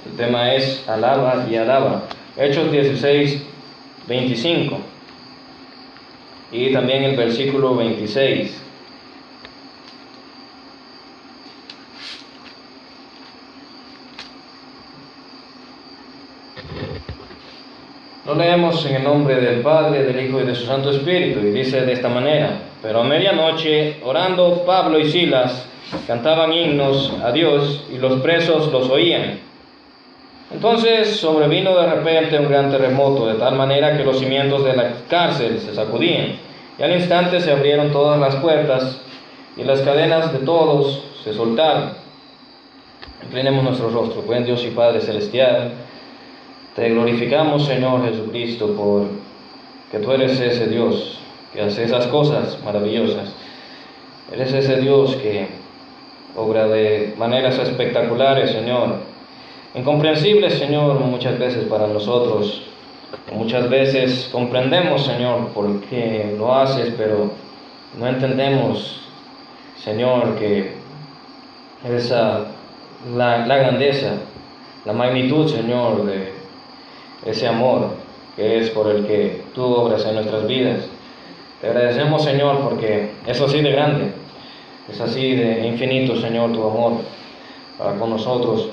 El tema es alaba y alaba. Hechos 16, 25. Y también el versículo 26. Lo leemos en el nombre del Padre, del Hijo y de su Santo Espíritu, y dice de esta manera: pero a medianoche, orando, Pablo y Silas cantaban himnos a Dios, y los presos los oían. Entonces sobrevino de repente un gran terremoto, de tal manera que los cimientos de la cárcel se sacudían, y al instante se abrieron todas las puertas, y las cadenas de todos se soltaron. Inclinemos nuestro rostro. Buen Dios y Padre celestial, te glorificamos, Señor Jesucristo, por que tú eres ese Dios que hace esas cosas maravillosas. Eres ese Dios que obra de maneras espectaculares, Señor, incomprensibles, Señor, muchas veces para nosotros. Muchas veces comprendemos, Señor, por qué lo haces, pero no entendemos, Señor, que la grandeza, la magnitud, Señor, de ese amor que es por el que tú obras en nuestras vidas. Te agradecemos, Señor, porque es así de grande, es así de infinito, Señor, tu amor para con nosotros.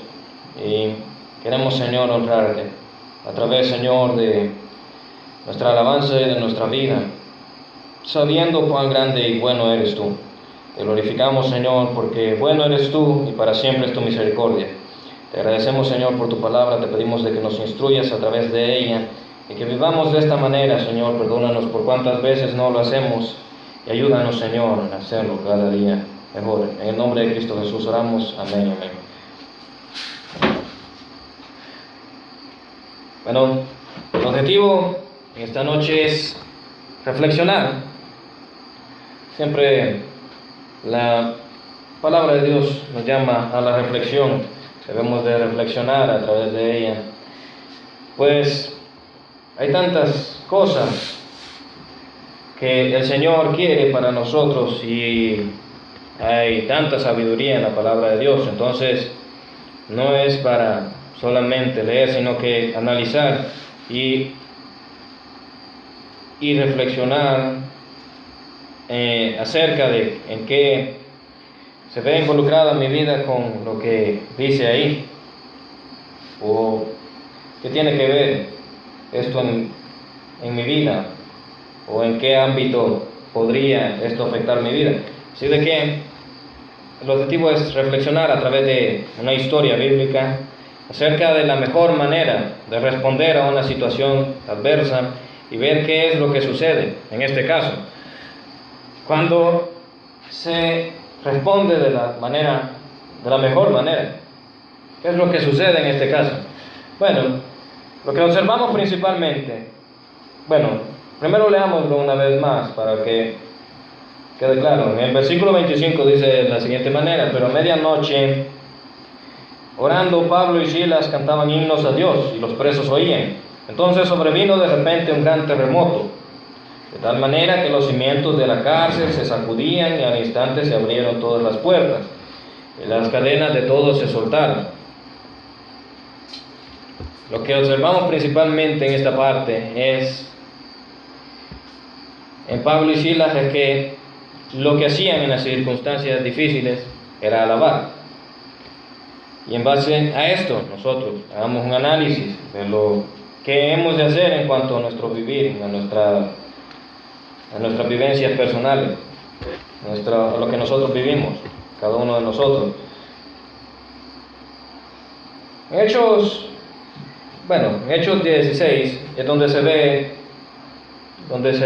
Y queremos, Señor, honrarte a través, Señor, de nuestra alabanza y de nuestra vida, sabiendo cuán grande y bueno eres tú. Te glorificamos, Señor, porque bueno eres tú y para siempre es tu misericordia. Te agradecemos, Señor, por tu palabra. Te pedimos de que nos instruyas a través de ella y que vivamos de esta manera, Señor. Perdónanos por cuántas veces no lo hacemos y ayúdanos, Señor, a hacerlo cada día mejor. En el nombre de Cristo Jesús oramos. Amén, amén. Bueno, el objetivo en esta noche es reflexionar. Siempre la palabra de Dios nos llama a la reflexión. Debemos de reflexionar a través de ella. Pues hay tantas cosas que el Señor quiere para nosotros y hay tanta sabiduría en la palabra de Dios. Entonces, no es para solamente leer, sino que analizar y reflexionar acerca de en qué se ve involucrada mi vida con lo que dice ahí, o qué tiene que ver esto en mi vida, o en qué ámbito podría esto afectar mi vida. Así de que el objetivo es reflexionar a través de una historia bíblica acerca de la mejor manera de responder a una situación adversa y ver qué es lo que sucede en este caso. Cuando se responde de la mejor manera, ¿qué es lo que sucede en este caso? Bueno, lo que observamos principalmente, primero leámoslo una vez más para que quede claro. En el versículo 25 dice de la siguiente manera: pero a medianoche, orando, Pablo y Silas cantaban himnos a Dios, y los presos oían. Entonces sobrevino de repente un gran terremoto, de tal manera que los cimientos de la cárcel se sacudían, y al instante se abrieron todas las puertas, y las cadenas de todos se soltaron. Lo que observamos principalmente en esta parte en Pablo y Silas, es que lo que hacían en las circunstancias difíciles era alabar. Y en base a esto, nosotros hagamos un análisis de lo que hemos de hacer en cuanto a nuestro vivir, a nuestras vivencias personales, a lo que nosotros vivimos, cada uno de nosotros. En Hechos 16 es donde se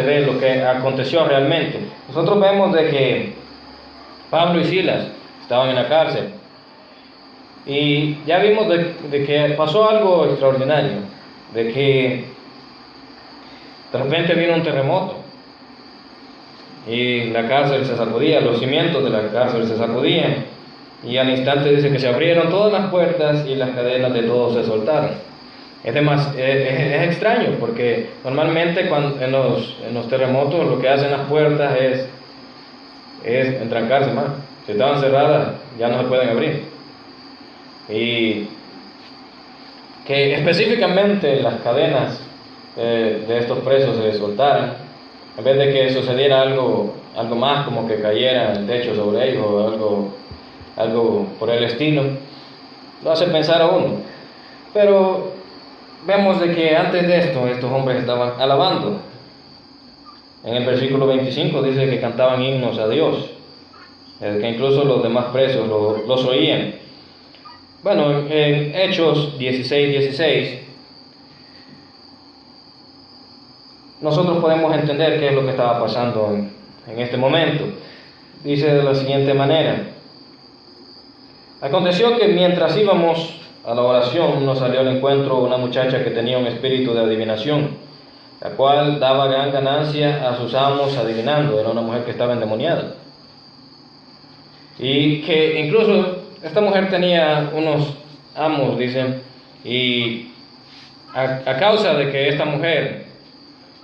ve lo que aconteció realmente. Nosotros vemos de que Pablo y Silas estaban en la cárcel, y ya vimos de que pasó algo extraordinario, de que de repente vino un terremoto y la cárcel se sacudía, los cimientos de la cárcel se sacudían, y al instante dice que se abrieron todas las puertas y las cadenas de todos se soltaron. Es extraño, porque normalmente en los terremotos lo que hacen las puertas es entrancarse más. Si estaban cerradas, ya no se pueden abrir. Y que específicamente las cadenas de estos presos se soltaran, en vez de que sucediera algo más, como que cayera el techo sobre ellos o algo por el estilo. Lo hace pensar a uno. Pero vemos de que antes de esto estos hombres estaban alabando. En el versículo 25 dice que cantaban himnos a Dios, que incluso los demás presos los oían. Bueno, en Hechos 16:16 nosotros podemos entender qué es lo que estaba pasando en este momento. Dice de la siguiente manera: aconteció que mientras íbamos a la oración, nos salió al encuentro una muchacha que tenía un espíritu de adivinación, la cual daba gran ganancia a sus amos adivinando. Era una mujer que estaba endemoniada. Y que incluso esta mujer tenía unos amos, dicen, y a causa de que esta mujer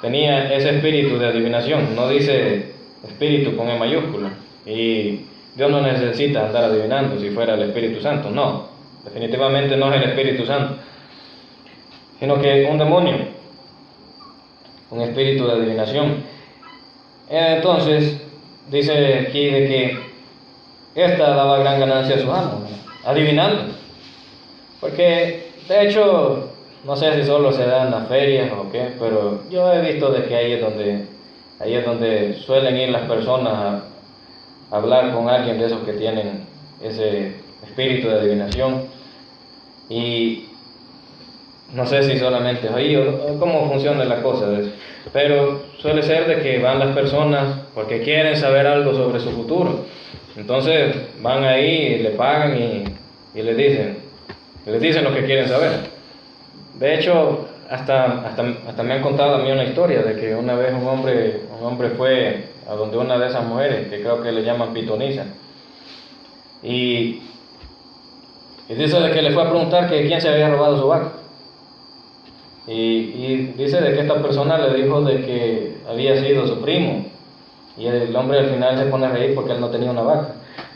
tenía ese espíritu de adivinación, no dice espíritu con E mayúscula, y Dios no necesita andar adivinando si fuera el Espíritu Santo, no, definitivamente no es el Espíritu Santo, sino que un demonio, un espíritu de adivinación. Entonces, dice aquí de que esta daba gran ganancia a sus amos, adivinando, porque de hecho, no sé si solo se da en las ferias o qué, pero yo he visto de que ahí es donde suelen ir las personas a hablar con alguien de esos que tienen ese espíritu de adivinación. Y no sé si solamente es ahí o cómo funciona la cosa de eso, pero suele ser de que van las personas porque quieren saber algo sobre su futuro. Entonces van ahí y le pagan y les dicen lo que quieren saber. De hecho, hasta me han contado a mí una historia de que una vez un hombre fue a donde una de esas mujeres, que creo que le llaman pitonisa, y dice de que le fue a preguntar que quién se había robado su vaca, y dice de que esta persona le dijo de que había sido su primo, y el hombre al final se pone a reír porque él no tenía una vaca,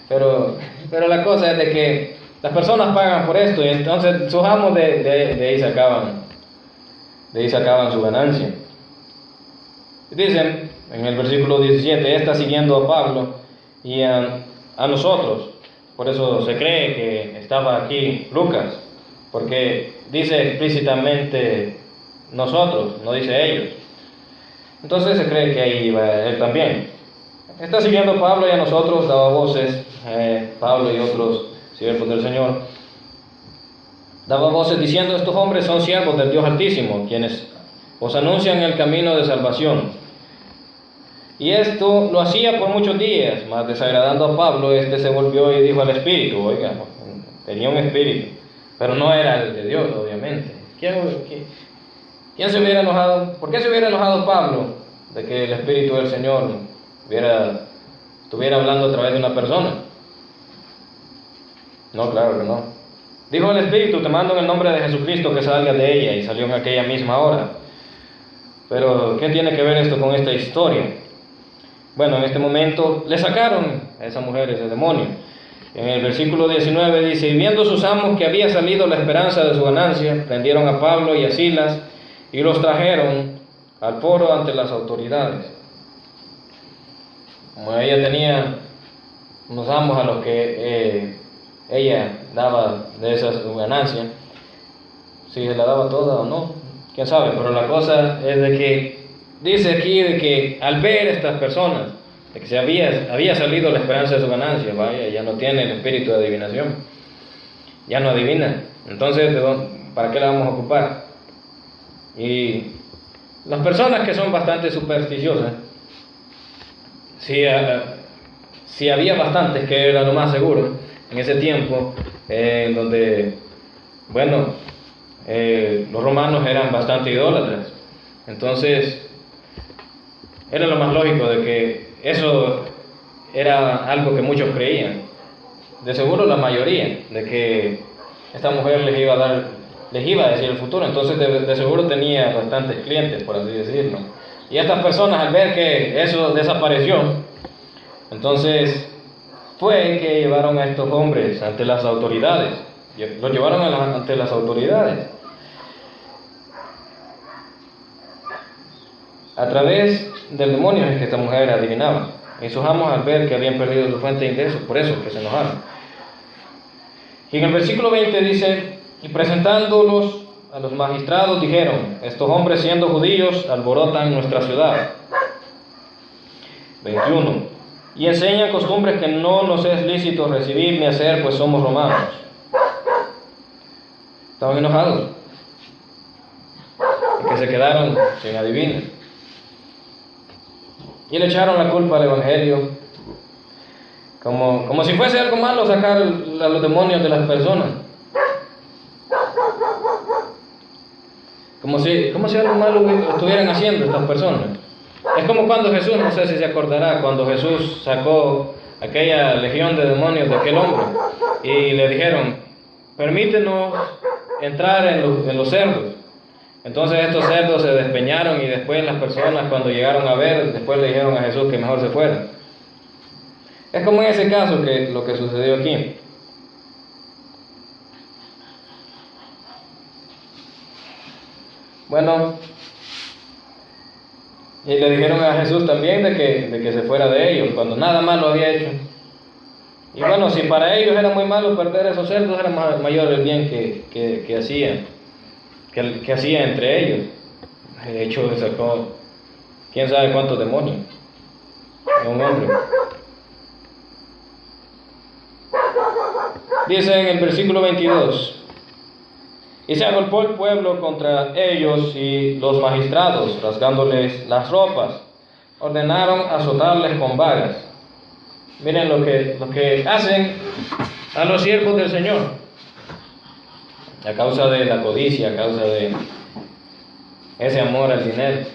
pero la cosa es de que las personas pagan por esto, y entonces sus amos de ahí sacaban su ganancia. Dicen en el versículo 17, está siguiendo a Pablo y a nosotros. Por eso se cree que estaba aquí Lucas, porque dice explícitamente nosotros, no dice ellos. Entonces se cree que ahí iba él también. Está siguiendo a Pablo y a nosotros, daba voces, Pablo y otros siervos del Señor, daba voces diciendo: estos hombres son siervos del Dios Altísimo, quienes os anuncian el camino de salvación. Y esto lo hacía por muchos días, mas desagradando a Pablo, este se volvió y dijo al espíritu, oiga, tenía un espíritu, pero no era el de Dios, obviamente. ¿Quién se hubiera enojado? ¿Por qué se hubiera enojado Pablo de que el espíritu del Señor estuviera hablando a través de una persona? No, claro que no. Dijo el espíritu: te mando en el nombre de Jesucristo que salgas de ella, y salió en aquella misma hora. Pero ¿qué tiene que ver esto con esta historia? Bueno, en este momento le sacaron a esa mujer ese demonio. En el versículo 19 dice: y viendo sus amos que había salido la esperanza de su ganancia, prendieron a Pablo y a Silas y los trajeron al foro ante las autoridades. Como ella tenía unos amos a los que ella daba de esa su ganancia, si se la daba toda o no, quién sabe, pero la cosa es de que dice aquí de que al ver estas personas de que se había salido la esperanza de su ganancia, vaya, ya no tiene el espíritu de adivinación, ya no adivina, entonces ¿para qué la vamos a ocupar? Y las personas que son bastante supersticiosas, si había bastantes, que era lo más seguro en ese tiempo, donde, bueno, los romanos eran bastante idólatras, entonces era lo más lógico de que eso era algo que muchos creían, de seguro la mayoría, de que esta mujer les iba a decir el futuro, entonces de seguro tenía bastantes clientes, por así decirlo. Y estas personas, al ver que eso desapareció, entonces fue que llevaron a estos hombres ante las autoridades, los llevaron ante las autoridades. A través del demonio es que esta mujer adivinaba. Y sus amos, al ver que habían perdido su fuente de ingresos, por eso es que se enojaron. Y en el versículo 20 dice: y presentándolos a los magistrados dijeron: estos hombres, siendo judíos, alborotan nuestra ciudad. 21. Y enseñan costumbres que no nos es lícito recibir ni hacer, pues somos romanos. Estaban enojados y que se quedaron sin adivinar. Y le echaron la culpa al Evangelio, como si fuese algo malo sacar a los demonios de las personas. Como si algo malo estuvieran haciendo estas personas. Es como cuando Jesús, no sé si se acordará, cuando Jesús sacó aquella legión de demonios de aquel hombre y le dijeron: permítenos entrar en los cerdos. Entonces estos cerdos se despeñaron y después las personas, cuando llegaron a ver, después le dijeron a Jesús que mejor se fuera. Es como en ese caso que lo que sucedió aquí. Bueno, y le dijeron a Jesús también de que se fuera de ellos, cuando nada malo había hecho. Y bueno, si para ellos era muy malo perder esos cerdos, era mayor el bien que hacía entre ellos. De hecho, sacó quién sabe cuántos demonios de un hombre. Dice en el versículo 22: y se agolpó el pueblo contra ellos, y los magistrados, rasgándoles las ropas, ordenaron azotarles con varas. Miren lo que hacen a los siervos del Señor, a causa de la codicia, a causa de ese amor al dinero.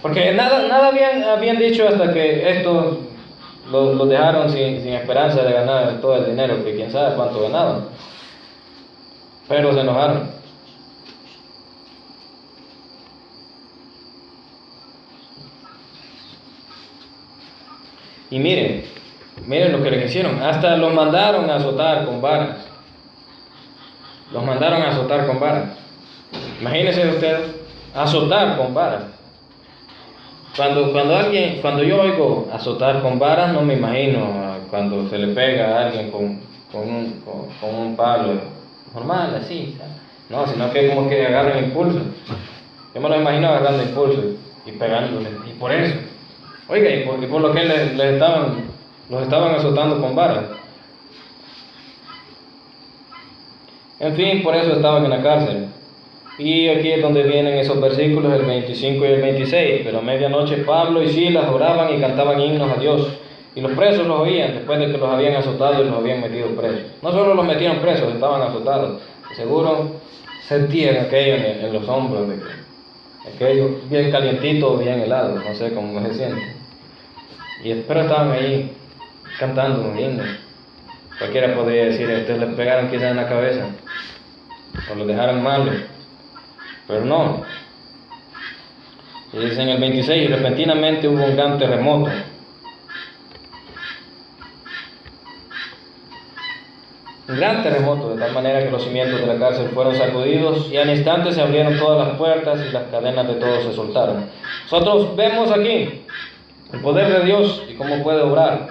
Porque nada habían dicho hasta que estos los dejaron sin esperanza de ganar todo el dinero, que quién sabe cuánto ganaban. Pero se enojaron. Y miren lo que les hicieron. Hasta los mandaron a azotar con varas. Los mandaron a azotar con varas. Imagínense ustedes, azotar con varas. Cuando yo oigo azotar con varas, no me imagino cuando se le pega a alguien con un palo normal, así, ¿sabes? No, sino que como que agarran impulso. Yo me lo imagino agarrando impulso y pegándole. Y por eso, oiga, y por lo que los estaban azotando con varas. En fin, por eso estaban en la cárcel. Y aquí es donde vienen esos versículos, el 25 y el 26. Pero a medianoche Pablo y Silas oraban y cantaban himnos a Dios. Y los presos los oían después de que los habían azotado y los habían metido presos. No solo los metieron presos, estaban azotados. Seguro sentían aquello en los hombros, aquello bien calientito o bien helado, no sé cómo se siente. Pero estaban ahí cantando un himno. Cualquiera podría decir: estos les pegaron quizás en la cabeza o los dejaron malos. Pero no. Y dice en el 26: y repentinamente hubo un gran terremoto. Un gran terremoto, de tal manera que los cimientos de la cárcel fueron sacudidos y al instante se abrieron todas las puertas y las cadenas de todos se soltaron. Nosotros vemos aquí el poder de Dios y cómo puede obrar,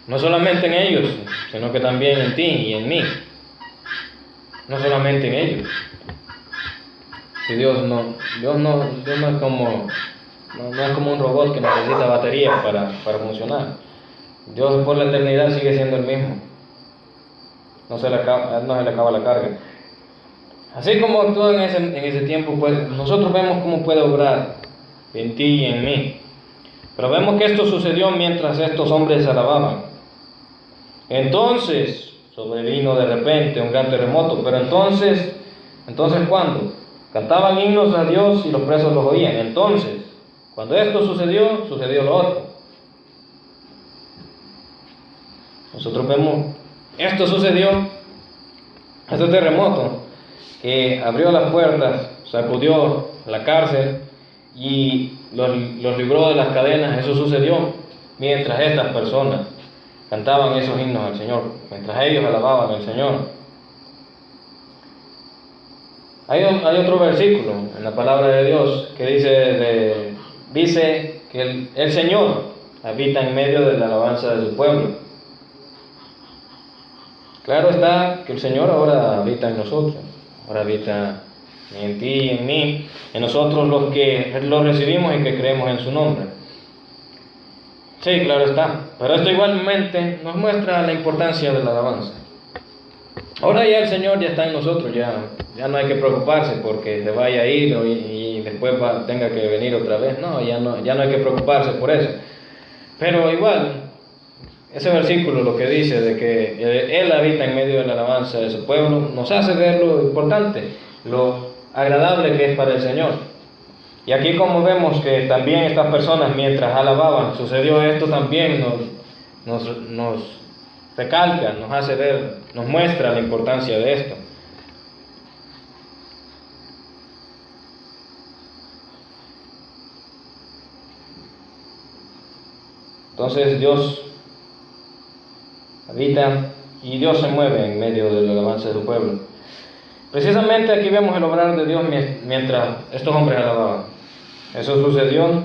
no solamente en ellos, sino que también en ti y en mí. No solamente en ellos. Si Dios no es como un robot que necesita batería para funcionar. Dios por la eternidad sigue siendo el mismo. No se le acaba la carga. Así como actuó en ese tiempo, pues, nosotros vemos cómo puede obrar en ti y en mí. Pero vemos que esto sucedió mientras estos hombres alababan. Entonces sobrevino de repente un gran terremoto. Pero entonces ¿cuándo? Cantaban himnos a Dios y los presos los oían. Entonces, cuando esto sucedió lo otro. Nosotros vemos, esto sucedió, este terremoto que abrió las puertas, sacudió la cárcel y los libró de las cadenas. Eso sucedió mientras estas personas cantaban esos himnos al Señor, mientras ellos alababan al Señor. Hay otro versículo en la palabra de Dios que dice que el Señor habita en medio de la alabanza de su pueblo. Claro está que el Señor ahora habita en nosotros, ahora habita en ti y en mí, en nosotros los que lo recibimos y que creemos en su nombre. Sí, claro está, pero esto igualmente nos muestra la importancia de la alabanza. Ahora ya el Señor ya está en nosotros, ya no hay que preocuparse porque se vaya a ir y después tenga que venir otra vez. No, ya no hay que preocuparse por eso. Pero igual, ese versículo lo que dice de que Él habita en medio de la alabanza de su pueblo, nos hace ver lo importante, lo agradable que es para el Señor. Y aquí como vemos que también estas personas mientras alababan, sucedió esto, también nos recalca, nos hace ver, nos muestra la importancia de esto. Entonces Dios habita y Dios se mueve en medio de la alabanza de su pueblo. Precisamente aquí vemos el obrar de Dios mientras estos hombres alababan. Eso sucedió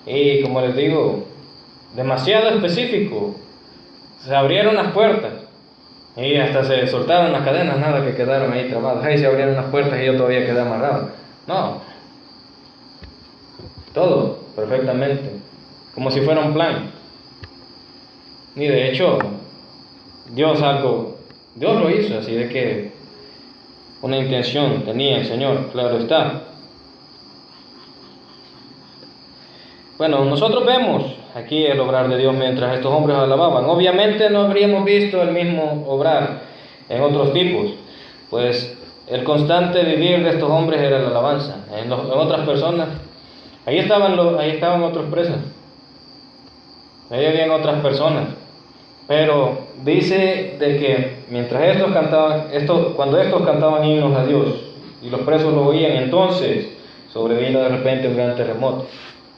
y, como les digo, demasiado específico. Se abrieron las puertas y hasta se soltaron las cadenas, nada que quedaron ahí trabadas. Ahí se abrieron las puertas y yo todavía quedé amarrado. No, todo perfectamente, como si fuera un plan. Y de hecho, Dios lo hizo, así de que una intención tenía el Señor, claro está. Bueno, nosotros vemos aquí el obrar de Dios mientras estos hombres alababan. Obviamente no habríamos visto el mismo obrar en otros tipos, pues el constante vivir de estos hombres era la alabanza. En otras personas, ahí estaban otros presos, ahí habían otras personas, pero dice de que mientras estos cantaban, cuando estos cantaban himnos a Dios y los presos lo oían, entonces sobrevino de repente un gran terremoto.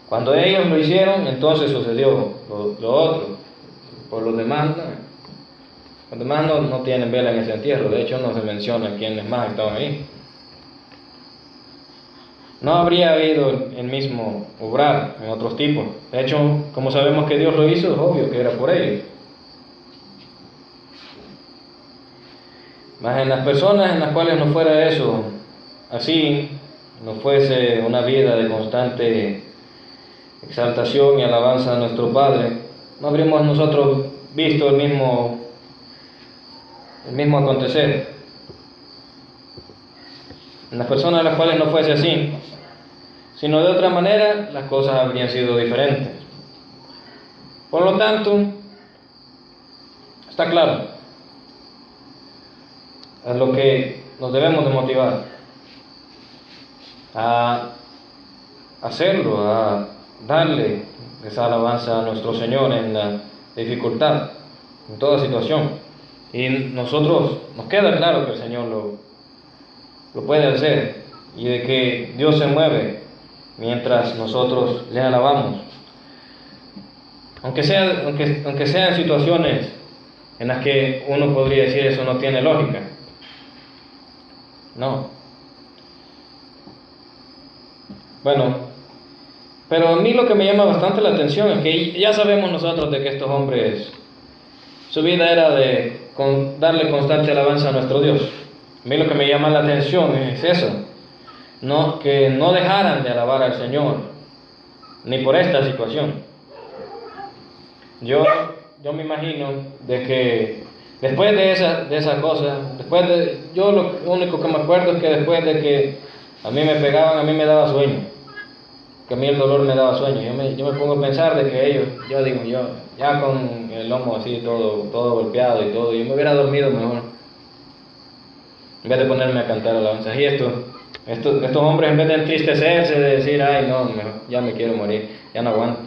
Cuando ellos lo hicieron, entonces sucedió lo otro. Por los demás no tienen vela en ese entierro. De hecho, no se menciona quiénes más estaban ahí. No habría habido el mismo obrar en otros tipos. De hecho, como sabemos que Dios lo hizo, es obvio que era por ellos. Mas en las personas en las cuales no fuera eso así, no fuese una vida de constante exaltación y alabanza a nuestro Padre, no habríamos nosotros visto el mismo acontecer. En las personas a las cuales no fuese así, sino de otra manera, las cosas habrían sido diferentes. Por lo tanto, está claro, es lo que nos debemos de motivar a hacerlo, a darle esa alabanza a nuestro Señor en la dificultad, en toda situación. Y nosotros nos queda claro que el Señor lo puede hacer y de que Dios se mueve mientras nosotros le alabamos. Aunque sean situaciones en las que uno podría decir eso no tiene lógica. No. Bueno, pero a mí lo que me llama bastante la atención es que ya sabemos nosotros de que estos hombres, su vida era de darle constante alabanza a nuestro Dios. A mí lo que me llama la atención es eso, que no dejaran de alabar al Señor, ni por esta situación. Yo me imagino de que después de esa cosa, yo lo único que me acuerdo es que después de que a mí me pegaban, a mí me daba sueño. Que a mí el dolor me daba sueño. Yo me pongo a pensar de que ellos, yo ya con el lomo así todo golpeado y todo, yo me hubiera dormido mejor, en vez de ponerme a cantar alabanzas. Y estos hombres, en vez de entristecerse, de decir, ay no, ya me quiero morir, ya no aguanto.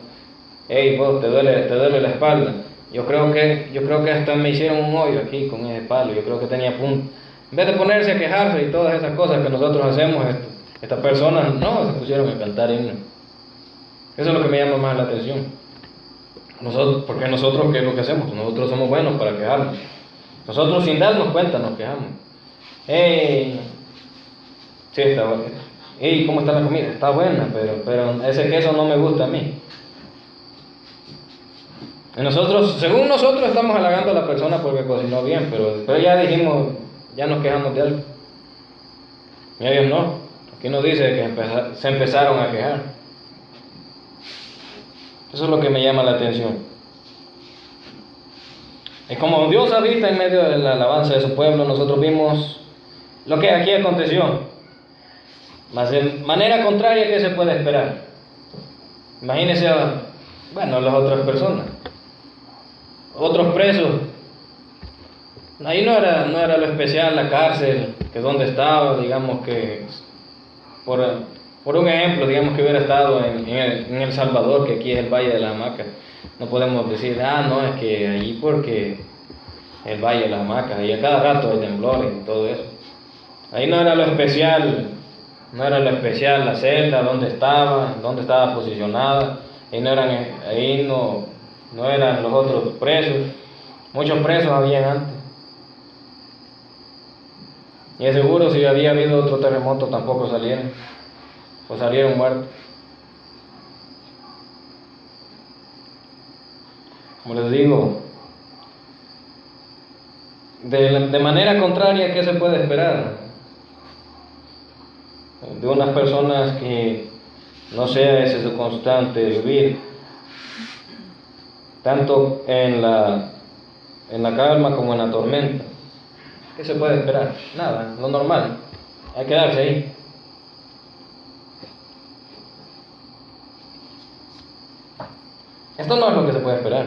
Hey, vos, te duele la espalda. Yo creo que hasta me hicieron un hoyo aquí con ese palo, yo creo que tenía punto. En vez de ponerse a quejarse y todas esas cosas que nosotros hacemos, estas personas no se pusieron a cantar himnos. Eso es lo que me llama más la atención. Porque nosotros, ¿qué es lo que hacemos? Nosotros somos buenos para quejarnos. Nosotros sin darnos cuenta nos quejamos. Sí, Sí, está buena. ¿Y cómo está la comida? Está buena, pero ese queso no me gusta a mí. Y nosotros, según nosotros, estamos halagando a la persona porque cocinó bien, pero ya dijimos, ya nos quejamos de algo. Y ellos no. Aquí nos dice que se empezaron a quejar. Eso es lo que me llama la atención. Y como Dios habita en medio de la alabanza de su pueblo, nosotros vimos lo que aquí aconteció. Mas de manera contraria, ¿qué se puede esperar? Imagínense a, las otras personas, otros presos. Ahí no era lo especial la cárcel, que donde estaba, digamos que, por un ejemplo, digamos que hubiera estado en El Salvador, que aquí es el Valle de la Hamaca. No podemos decir, no, es que allí porque el Valle de la Hamaca, ahí a cada rato hay temblores y todo eso. Ahí no era lo especial la celda, dónde estaba posicionada. Ahí no eran los otros presos. Muchos presos habían antes. Y es seguro si había habido otro terremoto tampoco salieron. O salieron muertos. Como les digo, de manera contraria, ¿qué se puede esperar? De unas personas que no sea ese su constante vivir, tanto en la calma como en la tormenta. ¿Qué se puede esperar? Nada, lo normal. Hay que quedarse ahí. Esto no es lo que se puede esperar.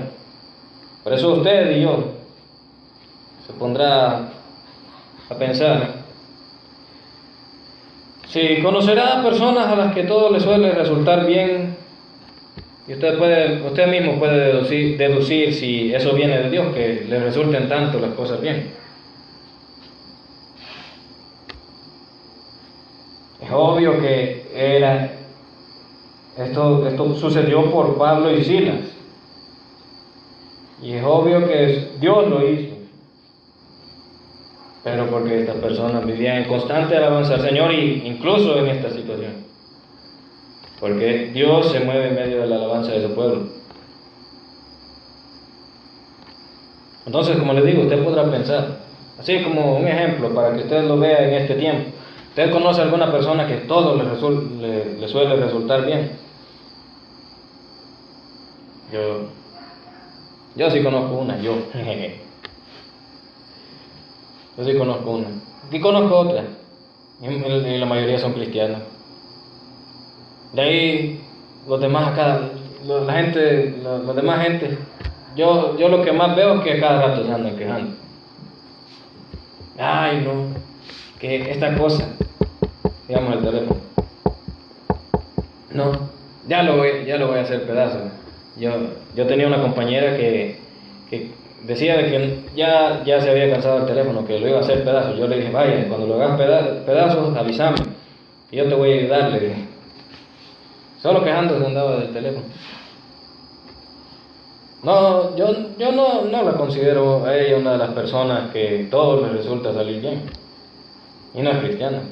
Por eso usted y yo se pondrá a pensar. Si conocerá a personas a las que todo les suele resultar bien, y usted mismo puede deducir si eso viene de Dios, que le resulten tanto las cosas bien. Es obvio que esto sucedió por Pablo y Silas. Y es obvio que Dios lo hizo. Pero porque estas personas vivían en constante alabanza al Señor, incluso en esta situación. Porque Dios se mueve en medio de la alabanza de su pueblo. Entonces, como les digo, usted podrá pensar, así como un ejemplo para que usted lo vea en este tiempo. ¿Usted conoce a alguna persona que todo le suele resultar bien? Yo sí conozco una, yo sí conozco una. Y conozco otra. Y la mayoría son cristianos. De ahí, los demás acá, la demás gente, yo lo que más veo es que cada rato se andan quejando. Ay, no, que esta cosa, digamos el teléfono. No, ya lo voy a hacer pedazos. Yo tenía una compañera que decía de que ya se había cansado el teléfono, que lo iba a hacer pedazos. Yo le dije, vaya, cuando lo hagas pedazos, avísame, y yo te voy a ayudar, le dije. Solo quejándose andaba del teléfono. No, yo no la considero a ella una de las personas que todo le resulta salir bien. Y no es cristiana.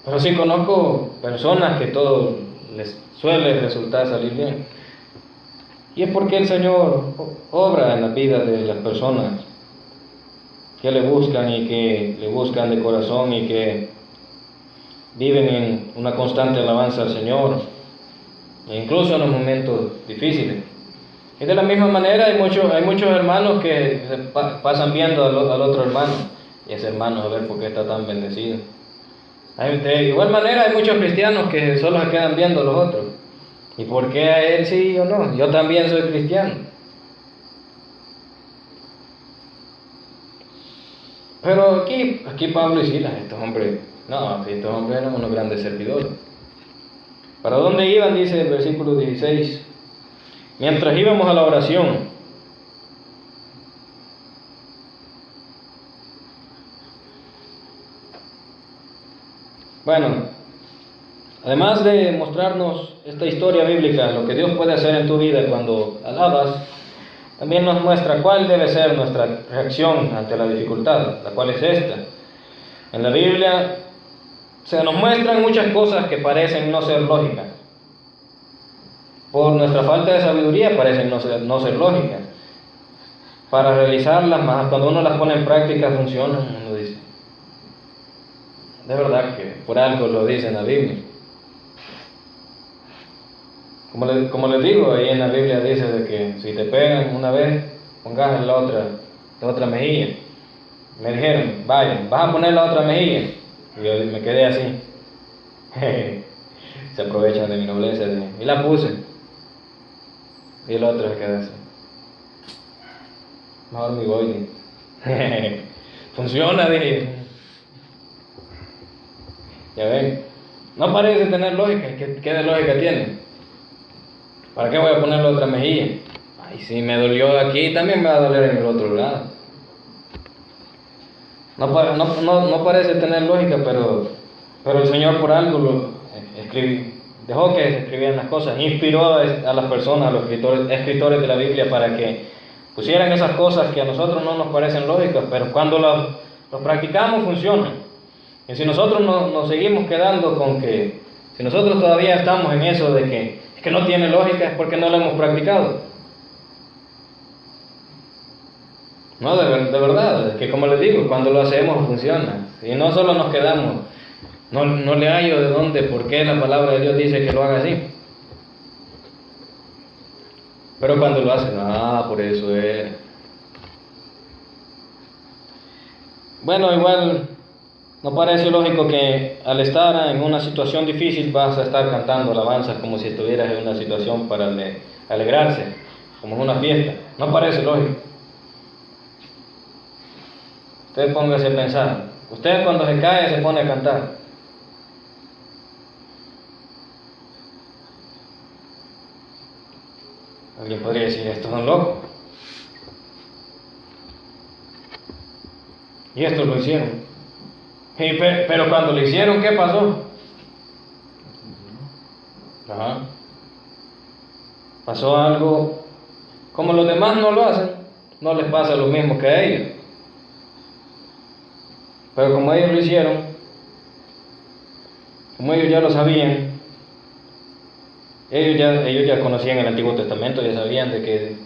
Pero sí conozco personas que todo les suele resultar salir bien. Y es porque el Señor obra en la vida de las personas que le buscan y que le buscan de corazón y que viven en una constante alabanza al Señor, incluso en los momentos difíciles. Y de la misma manera hay muchos hermanos que se pasan viendo al otro hermano, y ese hermano a ver por qué está tan bendecido. De igual manera hay muchos cristianos que solo se quedan viendo a los otros. ¿Y por qué a él sí o no? Yo también soy cristiano. Pero aquí Pablo y Silas, estos hombres eran unos grandes servidores. ¿Para dónde iban? Dice el versículo 16. Mientras íbamos a la oración, bueno, además de mostrarnos esta historia bíblica, lo que Dios puede hacer en tu vida cuando alabas, también nos muestra cuál debe ser nuestra reacción ante la dificultad, la cual es esta. En la Biblia Se nos muestran muchas cosas que parecen no ser lógicas. Por nuestra falta de sabiduría parecen no ser lógicas. Para realizarlas, más cuando uno las pone en práctica funcionan, uno dice, de verdad que por algo lo dice en la Biblia. Como les digo, ahí en la Biblia dice de que si te pegan una vez, pongas en la otra mejilla. Me dijeron, vaya, ¿vas a poner la otra mejilla? Y yo me quedé así. Se aprovechan de mi nobleza. Y la puse. Y el otro se quedó así. Mejor me voy. Funciona, dije. Ya ven. No parece tener lógica. ¿Qué de lógica tiene? ¿Para qué voy a poner la otra mejilla? Ay, si me dolió aquí, también me va a doler en el otro lado. No parece tener lógica, pero el Señor por algo dejó que se escribieran las cosas, inspiró a las personas, a los escritores de la Biblia para que pusieran esas cosas que a nosotros no nos parecen lógicas, pero cuando los practicamos funcionan. Y si nosotros nos seguimos quedando con que, si nosotros todavía estamos en eso de que es que no tiene lógica, es porque no lo hemos practicado. No, de verdad, que como les digo, cuando lo hacemos funciona. Y no solo nos quedamos, no le hallo de dónde, por qué la palabra de Dios dice que lo haga así. Pero cuando lo hacen, por eso es. Bueno, igual no parece lógico que al estar en una situación difícil vas a estar cantando alabanzas como si estuvieras en una situación para alegrarse, como en una fiesta. No parece lógico. Usted póngase a pensar. Usted cuando se cae se pone a cantar. Alguien podría decir, estos son locos. Y estos lo hicieron. Pero cuando lo hicieron, ¿qué pasó? Pasó algo, como los demás no lo hacen, no les pasa lo mismo que a ellos. Pero como ellos lo hicieron, como ellos ya lo sabían, ellos ya conocían el Antiguo Testamento, ya sabían de que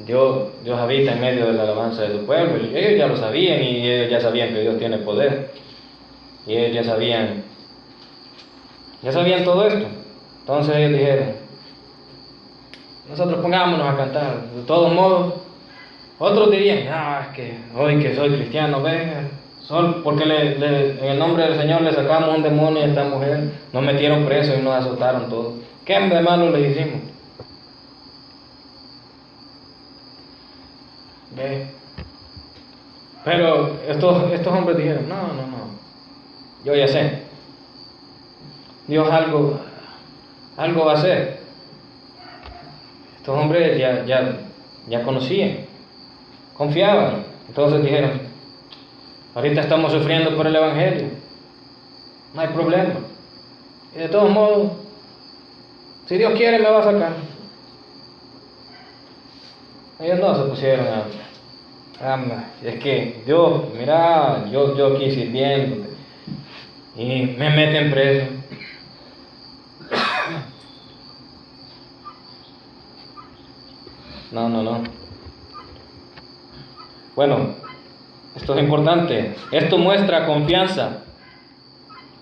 Dios habita en medio de la alabanza de su pueblo, y ellos ya lo sabían, y ellos ya sabían que Dios tiene poder, y ellos ya sabían todo esto. Entonces ellos dijeron, nosotros pongámonos a cantar. De todos modos, otros dirían, es que hoy que soy cristiano, venga, porque en el nombre del Señor le sacamos un demonio a esta mujer, nos metieron presos y nos azotaron todos. ¿Qué de malo le hicimos? ¿Ve? Pero estos hombres dijeron, no, yo ya sé, Dios algo va a hacer. Estos hombres ya conocían, confiaban. Entonces dijeron, ahorita estamos sufriendo por el Evangelio, no hay problema. Y de todos modos, si Dios quiere me va a sacar. Ellos no se pusieron es que Dios, mira, yo aquí sirviendo y me meten preso. No. Bueno, esto es importante. Esto muestra confianza.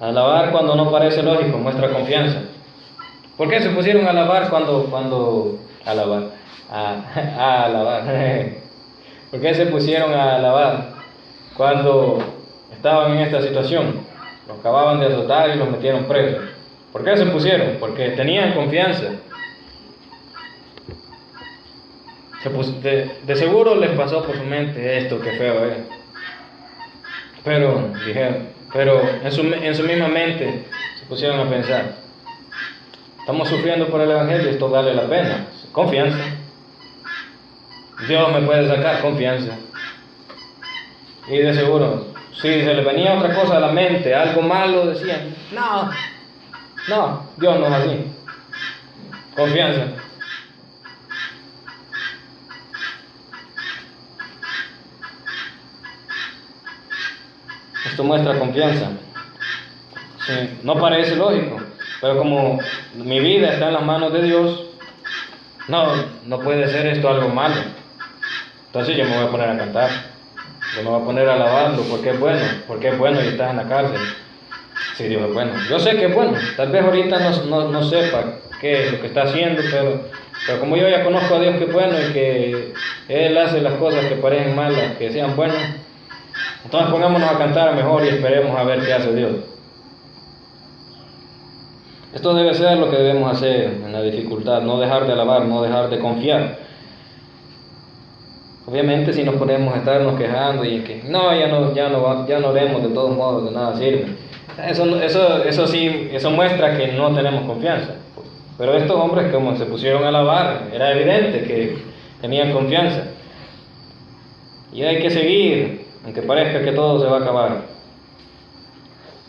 Alabar cuando no parece lógico, muestra confianza. ¿Por qué se pusieron a alabar cuando alabar? A alabar. ¿Por qué se pusieron a alabar cuando estaban en esta situación? Los acababan de azotar y los metieron presos. ¿Por qué se pusieron? Porque tenían confianza. De seguro les pasó por su mente esto, que feo es. Pero en su misma mente se pusieron a pensar, estamos sufriendo por el Evangelio, esto vale la pena. Confianza. Dios me puede sacar, confianza. Y de seguro, si se les venía otra cosa a la mente, algo malo, decían, no, Dios no es así. Confianza. Esto muestra confianza. Sí, no parece lógico, pero como mi vida está en las manos de Dios, no puede ser esto algo malo. Entonces yo me voy a poner a cantar, yo me voy a poner a alabarlo porque es bueno y estás en la cárcel. Sí, Dios es bueno. Yo sé que es bueno, tal vez ahorita no sepa qué es lo que está haciendo, pero como yo ya conozco a Dios que es bueno y que Él hace las cosas que parecen malas, que sean buenas, entonces pongámonos a cantar mejor y esperemos a ver qué hace Dios. Esto debe ser lo que debemos hacer en la dificultad, no dejar de alabar, no dejar de confiar. Obviamente si nos ponemos a estarnos quejando y que ya no oremos, de todos modos de nada sirve. Eso sí, eso muestra que no tenemos confianza. Pero estos hombres como se pusieron a alabar, era evidente que tenían confianza. Y hay que seguir, aunque parezca que todo se va a acabar.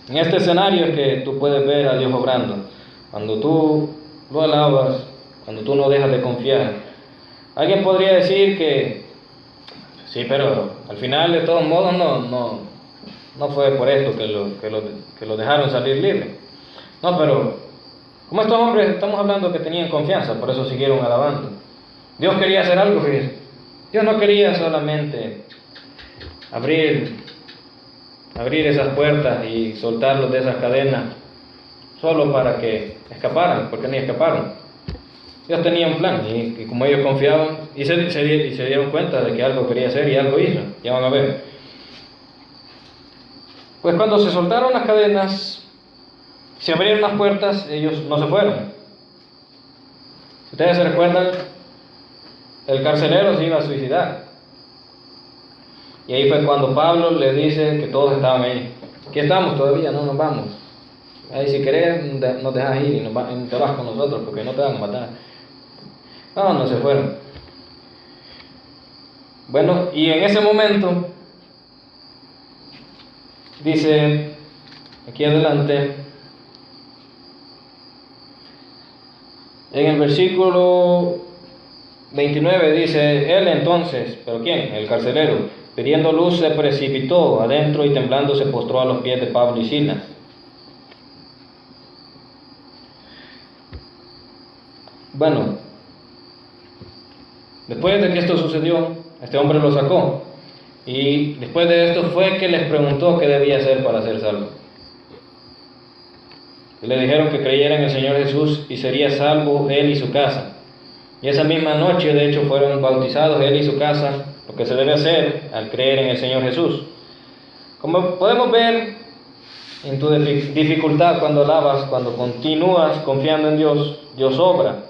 En este escenario es que tú puedes ver a Dios obrando. Cuando tú lo alabas, cuando tú no dejas de confiar. Alguien podría decir que sí, pero al final de todos modos no fue por esto que lo dejaron salir libre. No, pero como estos hombres estamos hablando que tenían confianza, por eso siguieron alabando. Dios quería hacer algo, fíjense. Dios no quería solamente abrir esas puertas y soltarlos de esas cadenas solo para que escaparan, porque ni escaparon. Dios tenía un plan y como ellos confiaban y se dieron cuenta de que algo quería hacer y algo hizo, ya van a ver. Pues cuando se soltaron las cadenas, se abrieron las puertas, ellos no se fueron. Si ustedes se recuerdan, el carcelero se iba a suicidar. Y ahí fue cuando Pablo le dice que todos estaban ahí. Aquí estamos todavía, no nos vamos. Ahí si querés nos dejas ir y te vas con nosotros porque no te van a matar. No se fueron. Bueno, y en ese momento, dice aquí adelante, en el versículo 29 dice, él entonces, ¿pero quién? El carcelero, pidiendo luz se precipitó adentro y temblando se postró a los pies de Pablo y Silas. Bueno, después de que esto sucedió, este hombre lo sacó y después de esto fue que les preguntó qué debía hacer para ser salvo. Y le dijeron que creyera en el Señor Jesús y sería salvo él y su casa. Y esa misma noche, de hecho, fueron bautizados él y su casa, lo que se debe hacer al creer en el Señor Jesús. Como podemos ver, en tu dificultad cuando alabas, cuando continúas confiando en Dios, Dios obra.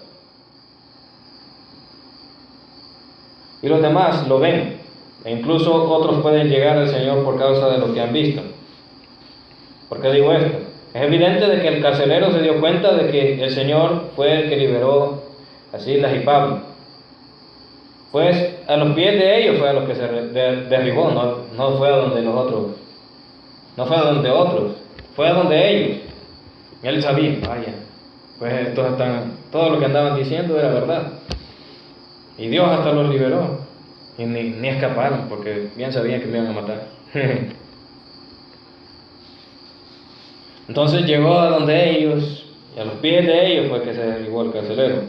Y los demás lo ven, e incluso otros pueden llegar al Señor por causa de lo que han visto. ¿Por qué digo esto? Es evidente de que el carcelero se dio cuenta de que el Señor fue el que liberó a Silas y Pablo. Pues a los pies de ellos fue a los que se derribó, no fue a donde los otros, no fue a donde otros, fue a donde ellos. Y él sabía, vaya, pues todo lo que andaban diciendo era verdad. Y Dios hasta los liberó. Y ni escaparon, porque bien sabían que me iban a matar. Entonces llegó a donde ellos, y a los pies de ellos fue que se derribó el carcelero.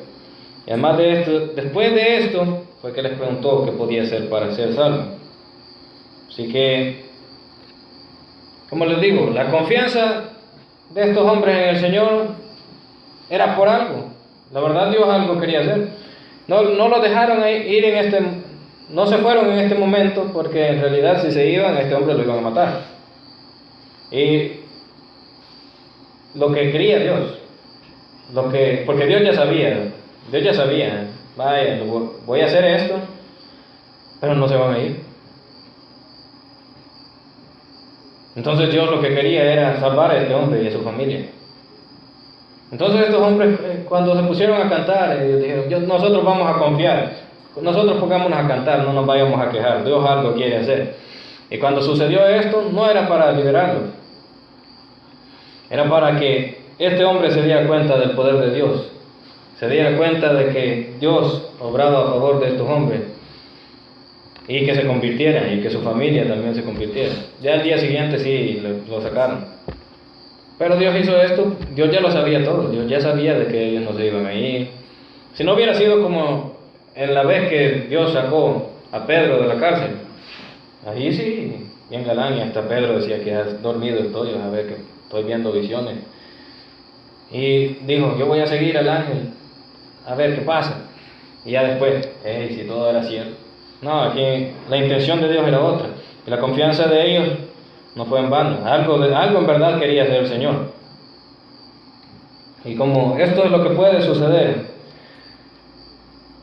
Y además de esto, después de esto, fue que les preguntó qué podía hacer para ser salvo. Así que, como les digo, la confianza de estos hombres en el Señor era por algo. La verdad, Dios algo quería hacer. No lo dejaron ir no se fueron en este momento, porque en realidad si se iban, a este hombre lo iban a matar. Y lo que quería Dios, porque Dios ya sabía, vaya, voy a hacer esto, pero no se van a ir. Entonces Dios lo que quería era salvar a este hombre y a su familia. Entonces estos hombres cuando se pusieron a cantar, ellos dijeron, nosotros vamos a confiar, nosotros pongámonos a cantar, no nos vayamos a quejar, Dios algo quiere hacer. Y cuando sucedió esto, no era para liberarlos, era para que este hombre se diera cuenta del poder de Dios, se diera cuenta de que Dios obraba a favor de estos hombres y que se convirtieran y que su familia también se convirtiera. Ya al día siguiente sí lo sacaron. Pero Dios hizo esto, Dios ya lo sabía todo, Dios ya sabía de que ellos no se iban a ir. Si no hubiera sido como en la vez que Dios sacó a Pedro de la cárcel, ahí sí, bien galán, y hasta Pedro decía que has dormido estoy, a ver que estoy viendo visiones. Y dijo, yo voy a seguir al ángel, a ver qué pasa. Y ya después, hey, si todo era cierto. No, aquí la intención de Dios era otra. Y la confianza de ellos no fue en vano. Algo en verdad quería hacer el Señor. Y como esto es lo que puede suceder,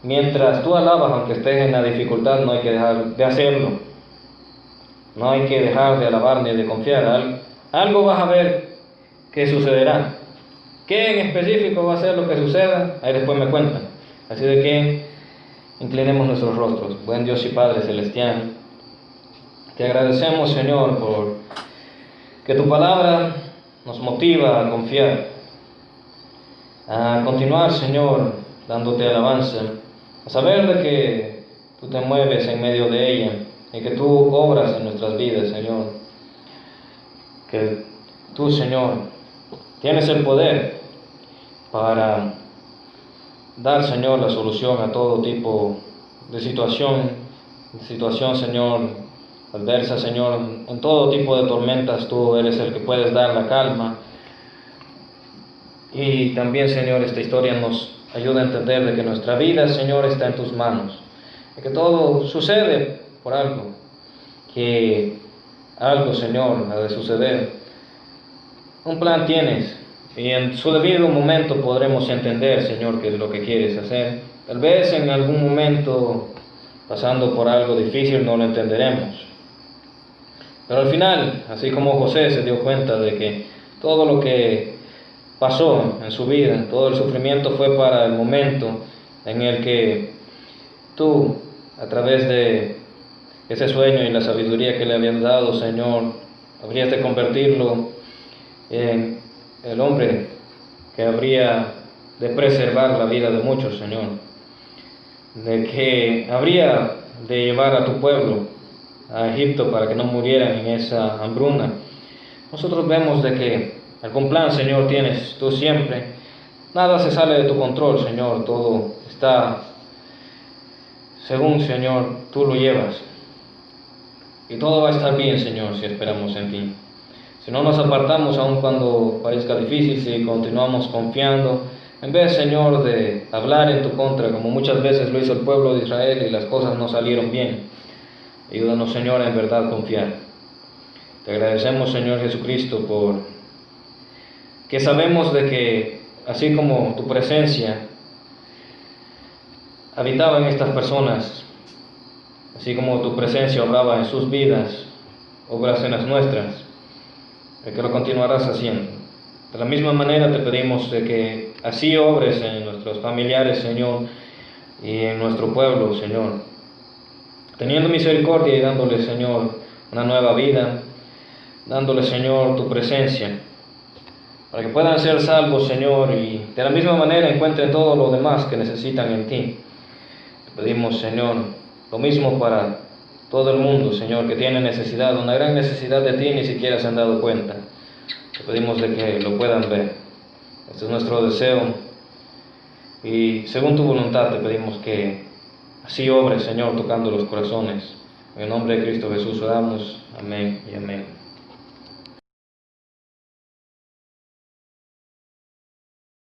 mientras tú alabas, aunque estés en la dificultad, no hay que dejar de hacerlo. No hay que dejar de alabar ni de confiar. Algo vas a ver que sucederá. ¿Qué en específico va a ser lo que suceda? Ahí después me cuentan. Así de que inclinemos nuestros rostros. Buen Dios y Padre Celestial, te agradecemos, Señor, por que tu palabra nos motiva a confiar, a continuar, Señor, dándote alabanza, a saber de que tú te mueves en medio de ella y que tú obras en nuestras vidas, Señor. Que tú, Señor, tienes el poder para dar, Señor, la solución a todo tipo de situación, Señor, adversa, Señor. En todo tipo de tormentas tú eres el que puedes dar la calma. Y también, Señor, esta historia nos ayuda a entender de que nuestra vida, Señor, está en tus manos, de que todo sucede por algo, que algo, Señor, ha de suceder. Un plan tienes, y en su debido momento podremos entender, Señor, qué es lo que quieres hacer. Tal vez en algún momento, pasando por algo difícil, no lo entenderemos. Pero al final, así como José se dio cuenta de que todo lo que pasó en su vida, todo el sufrimiento fue para el momento en el que tú, a través de ese sueño y la sabiduría que le habías dado, Señor, habrías de convertirlo en el hombre que habría de preservar la vida de muchos, Señor, de que habría de llevar a tu pueblo a Egipto para que no murieran en esa hambruna. Nosotros vemos de que algún plan, Señor, tienes tú siempre. Nada se sale de tu control, Señor, todo está según, Señor, tú lo llevas. Y todo va a estar bien, Señor, si esperamos en ti. Si no nos apartamos aun cuando parezca difícil, si continuamos confiando, en vez, Señor, de hablar en tu contra, como muchas veces lo hizo el pueblo de Israel y las cosas no salieron bien, ayúdanos, Señor, a en verdad confiar. Te agradecemos, Señor Jesucristo, por que sabemos de que, así como tu presencia habitaba en estas personas, así como tu presencia obraba en sus vidas, obras en las nuestras, de que lo continuarás haciendo. De la misma manera te pedimos de que así obres en nuestros familiares, Señor, y en nuestro pueblo, Señor, teniendo misericordia y dándole, Señor, una nueva vida, dándole, Señor, tu presencia, para que puedan ser salvos, Señor, y de la misma manera encuentren todo lo demás que necesitan en ti. Te pedimos, Señor, lo mismo para todo el mundo, Señor, que tiene necesidad, una gran necesidad de ti, ni siquiera se han dado cuenta. Te pedimos de que lo puedan ver. Este es nuestro deseo y según tu voluntad te pedimos que así obres, Señor, tocando los corazones. En el nombre de Cristo Jesús oramos. Amén y amén.